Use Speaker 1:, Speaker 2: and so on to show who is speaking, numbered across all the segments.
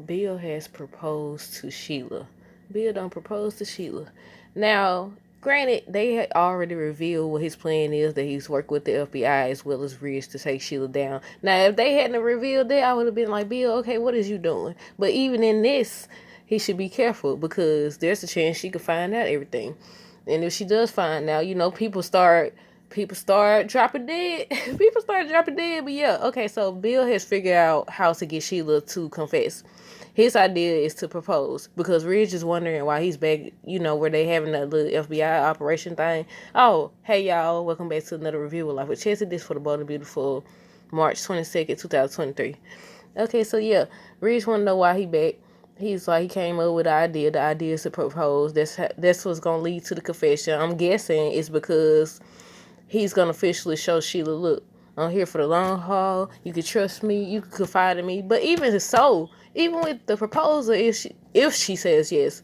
Speaker 1: Bill has proposed to Sheila. Bill don't propose to Sheila. Now, granted, they had already revealed what his plan is, that he's working with the FBI as well as Ridge to take Sheila down. Now, if they hadn't revealed that, I would have been like, Bill, okay, what is you doing? But even in this, he should be careful because there's a chance she could find out everything. And if she does find out, people start dropping dead. People start dropping dead. But yeah, okay, so Bill has figured out how to get Sheila to confess. His idea is to propose because Ridge is wondering why he's back, where they having that little FBI operation thing. Oh, hey y'all, welcome back to another review of Life with Chelsea. This for the Bold and Beautiful, March 22nd, 2023. Okay, so yeah, Ridge want to know why he back. He's like, he came up with the idea. The idea is to propose. That's what's gonna lead to the confession. I'm guessing it's because he's gonna officially show Sheila, look, I'm here for the long haul. You can trust me. You can confide in me. But even so, even with the proposal, if she says yes,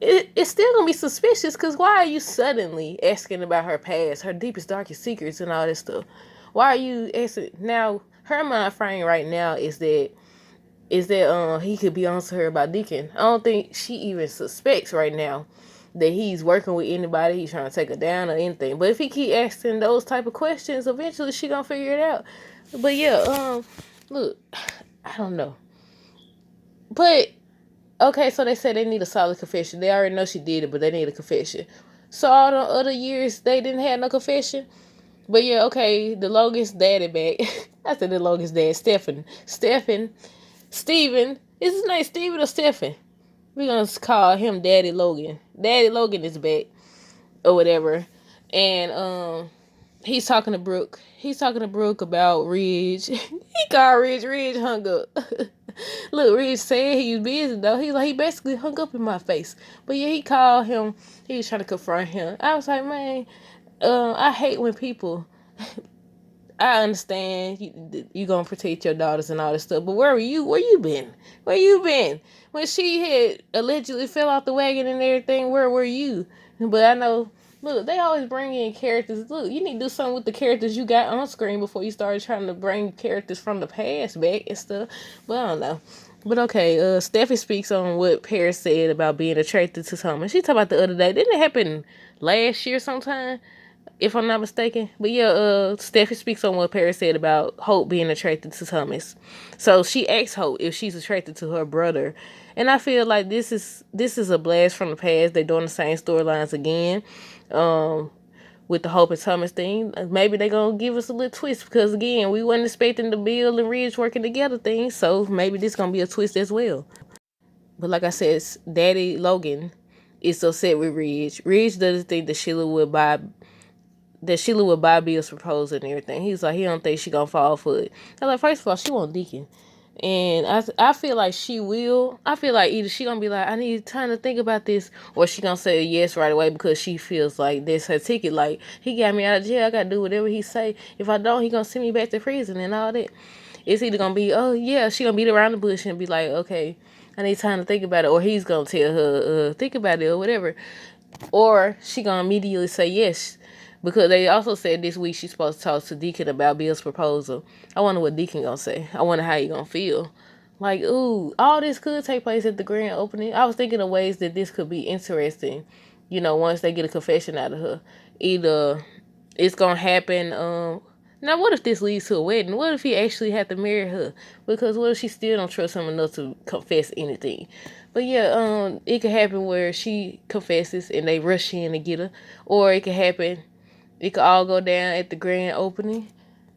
Speaker 1: it's still gonna be suspicious. Cause why are you suddenly asking about her past, her deepest, darkest secrets, and all this stuff? Why are you asking now? Her mind frame right now is that he could be on to her about Deacon. I don't think she even suspects right now that he's working with anybody, he's trying to take her down or anything. But if he keep asking those type of questions, eventually she gonna figure it out. But yeah, look, I don't know. But okay, so they said they need a solid confession. They already know she did it, but they need a confession. So all the other years they didn't have no confession. But yeah, okay, the longest daddy back. I said the longest dad, Steven. Is his name Steven or Stephen? We're gonna call him Daddy Logan. Daddy Logan is back or whatever. And he's talking to Brooke. He's talking to Brooke about Ridge. He called Ridge. Ridge hung up. Look, Ridge said he was busy though. He basically hung up in my face. But yeah, he called him. He was trying to confront him. I was like, man, I hate when people. I understand you gonna protect your daughters and all this stuff, but where were you? Where you been? Where you been? When she had allegedly fell off the wagon and everything, where were you? But I know, look, they always bring in characters. Look, you need to do something with the characters you got on screen before you start trying to bring characters from the past back and stuff. But I don't know. But okay, Steffi speaks on what Paris said about being attracted to Thomas. She talked about the other day. Didn't it happen last year sometime? If I'm not mistaken. But yeah, Steffi speaks on what Paris said about Hope being attracted to Thomas. So she asks Hope if she's attracted to her brother. And I feel like this is a blast from the past. They're doing the same storylines again. With the Hope and Thomas thing. Maybe they're gonna give us a little twist because again, we wasn't expecting the Bill and Ridge working together thing. So maybe this gonna be a twist as well. But like I said, Daddy Logan is upset with Ridge. Ridge doesn't think that Sheila would buy Bill's proposal and everything. He's like, he don't think she gonna fall for it. I was like, first of all, she want Deacon. And I feel like she will. I feel like either she gonna be like, I need time to think about this, or she gonna say yes right away because she feels like this her ticket. Like, he got me out of jail, I gotta do whatever he say. If I don't, he gonna send me back to prison and all that. It's either gonna be, oh yeah, she gonna beat around the bush and be like, okay, I need time to think about it, or he's gonna tell her, think about it or whatever, or she gonna immediately say yes. Because they also said this week she's supposed to talk to Deacon about Bill's proposal. I wonder what Deacon gonna say. I wonder how he gonna feel. Like, ooh, all this could take place at the grand opening. I was thinking of ways that this could be interesting. Once they get a confession out of her, either it's gonna happen. Now what if this leads to a wedding? What if he actually had to marry her? Because what if she still don't trust him enough to confess anything? But yeah, it could happen where she confesses and they rush in to get her, or it could all go down at the grand opening.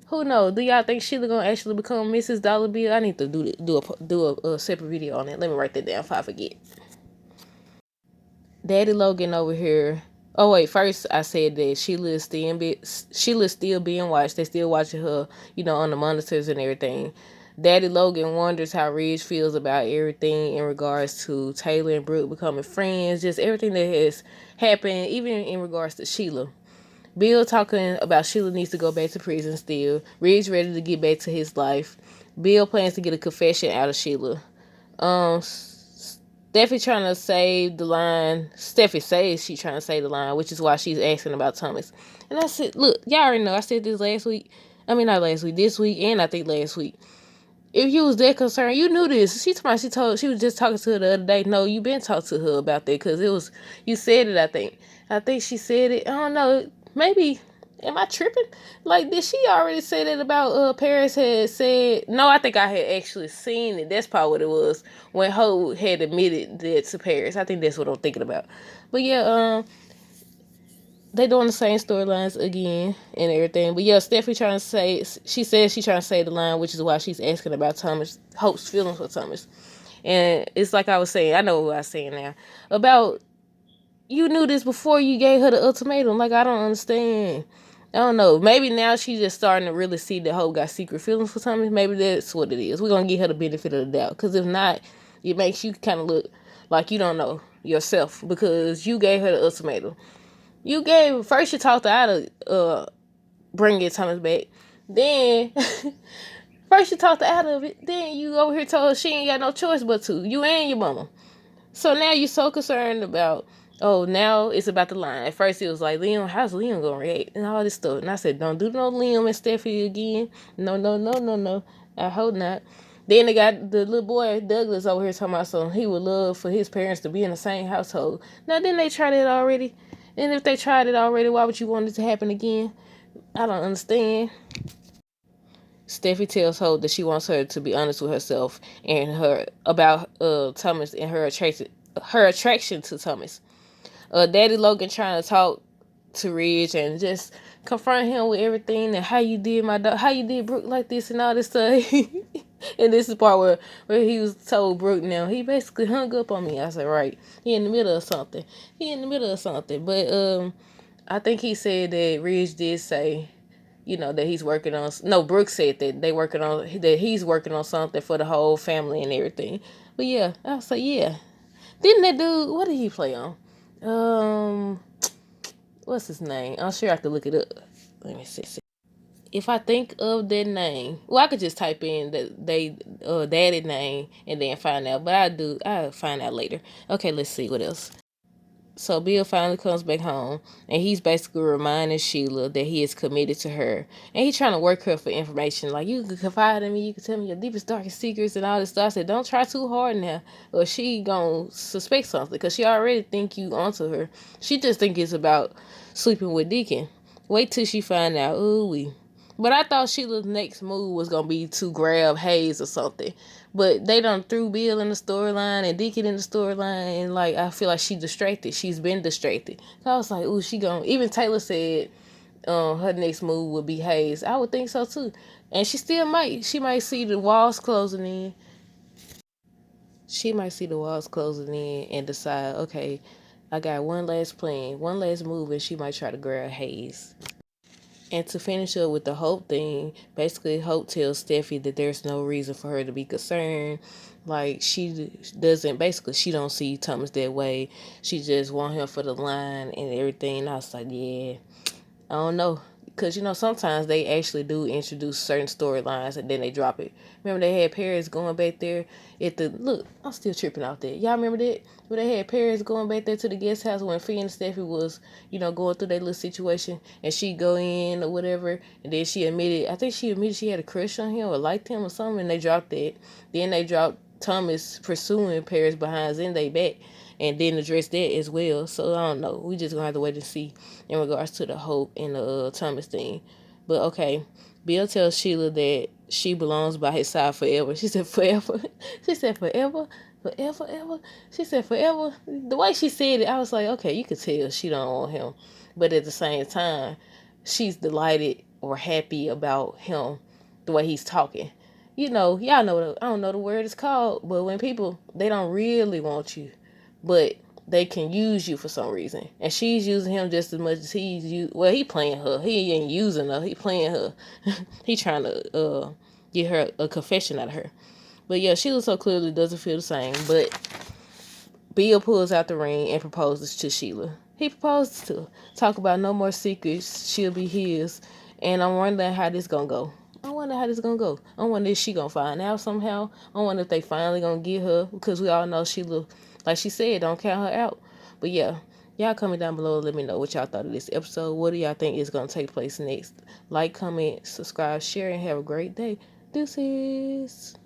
Speaker 1: Who knows? Do y'all think Sheila gonna actually become Mrs. Dollar Bill? I need to do a separate video on it. Let me write that down if I forget. Daddy Logan over here. Oh wait, first I said that Sheila's still being watched. They still watching her, on the monitors and everything. Daddy Logan wonders how Ridge feels about everything in regards to Taylor and Brooke becoming friends, just everything that has happened, even in regards to Sheila. Bill talking about Sheila needs to go back to prison still. Ridge ready to get back to his life. Bill plans to get a confession out of Sheila. Steffi trying to save the line. Steffi says she's trying to save the line, which is why she's asking about Thomas. And I said, look, y'all already know I said this last week. I mean, not last week, this week, and I think last week. If you was that concerned, you knew this. She was just talking to her the other day. No, you been talking to her about that because it was, you said it, I think she said it. I don't know. Maybe, am I tripping? Like, did she already say that about Paris had said? No, I think I had actually seen it. That's probably what it was when Ho had admitted that to Paris. I think that's what I'm thinking about. But yeah, they doing the same storylines again and everything. But yeah, Stephanie trying to say, she says she's trying to say the line, which is why she's asking about Thomas, Hope's feelings for Thomas. And it's like I was saying, I know what I was saying now, about you knew this before you gave her the ultimatum. Like, I don't understand. I don't know. Maybe now she's just starting to really see that Hope got secret feelings for Thomas. Maybe that's what it is. We're going to give her the benefit of the doubt. Because if not, it makes you kind of look like you don't know yourself because you gave her the ultimatum. First you talked her out of bringing Thomas back. Then, first you talked her out of it. Then you over here told her she ain't got no choice but to. You and your mama. So now you're so concerned about, oh, now it's about the line. At first it was like, Liam, how's Liam going to react? And all this stuff. And I said, don't do no Liam and Steffi again. No, no, no, no, no. I hope not. Then they got the little boy, Douglas, over here talking about something. He would love for his parents to be in the same household. Now, didn't they try that already? And if they tried it already, why would you want it to happen again? I don't understand. Steffi tells Hope that she wants her to be honest with herself and her about Thomas and her attraction to Thomas. Daddy Logan trying to talk to Ridge and just confront him with everything and how you did my dog, how you did Brooke like this and all this stuff. And this is the part where he was told Brooke now he basically hung up on me. I said, right, he in the middle of something. But I think he said that Ridge did say, that he's working on. No, Brooke said that he's working on something for the whole family and everything. But yeah, I was like, yeah. Didn't that dude? What did he play on? Um, what's his name? I'm sure I could look it up. Let me see. If I think of that name, well, I could just type in that daddy name and then find out. But I'll find out later. Okay, let's see what else. So Bill finally comes back home, and he's basically reminding Sheila that he is committed to her, and he's trying to work her for information. Like, you can confide in me, you can tell me your deepest, darkest secrets, and all this stuff. I said, don't try too hard now, or she gonna suspect something, because she already think you onto her. She just think it's about sleeping with Deacon. Wait till she find out. Ooh wee. But I thought Sheila's next move was gonna be to grab Hayes or something. But they done threw Bill in the storyline and Deacon in the storyline, and like I feel like she's distracted. She's been distracted. So I was like, ooh, she gonna. Even Taylor said, her next move would be Hayes. I would think so too, and she still might. She might see the walls closing in. She might see the walls closing in and decide, okay, I got one last plan, one last move, and she might try to grab Hayes. And to finish up with the Hope thing, basically Hope tells Steffi that there's no reason for her to be concerned. Like, she don't see Thomas that way. She just want him for the line and everything. And I was like, yeah, I don't know. Because, sometimes they actually do introduce certain storylines and then they drop it. Remember they had Paris going back there look, I'm still tripping out there. Y'all remember that? When they had Paris going back there to the guest house when Fee and Steffi was, going through that little situation and she go in or whatever. And then I think she admitted she had a crush on him or liked him or something, and they dropped that. Then they dropped Thomas pursuing Paris behind Zende back and then address that as well. So I don't know. We just gonna have to wait and see in regards to the Hope and the Thomas thing. But okay, Bill tells Sheila that she belongs by his side forever. She said forever. She said forever, forever, ever. She said forever. The way she said it, I was like, okay, you could tell she don't want him, but at the same time, she's delighted or happy about him, the way he's talking. Y'all know. I don't know the word it's called, but when people they don't really want you, but they can use you for some reason. And she's using him just as much as he playing her. He ain't using her. He playing her. He trying to get her a confession out of her. But yeah, Sheila so clearly doesn't feel the same. But Bill pulls out the ring and proposes to Sheila. He proposes to talk about no more secrets. She'll be his. And I'm wondering how this gonna go. I wonder how this gonna go. I wonder if she gonna find out somehow. I wonder if they finally gonna get her, because we all know Sheila, like she said, don't count her out. But yeah, y'all comment down below and let me know what y'all thought of this episode. What do y'all think is gonna take place next? Like, comment, subscribe, share, and have a great day. Deuces.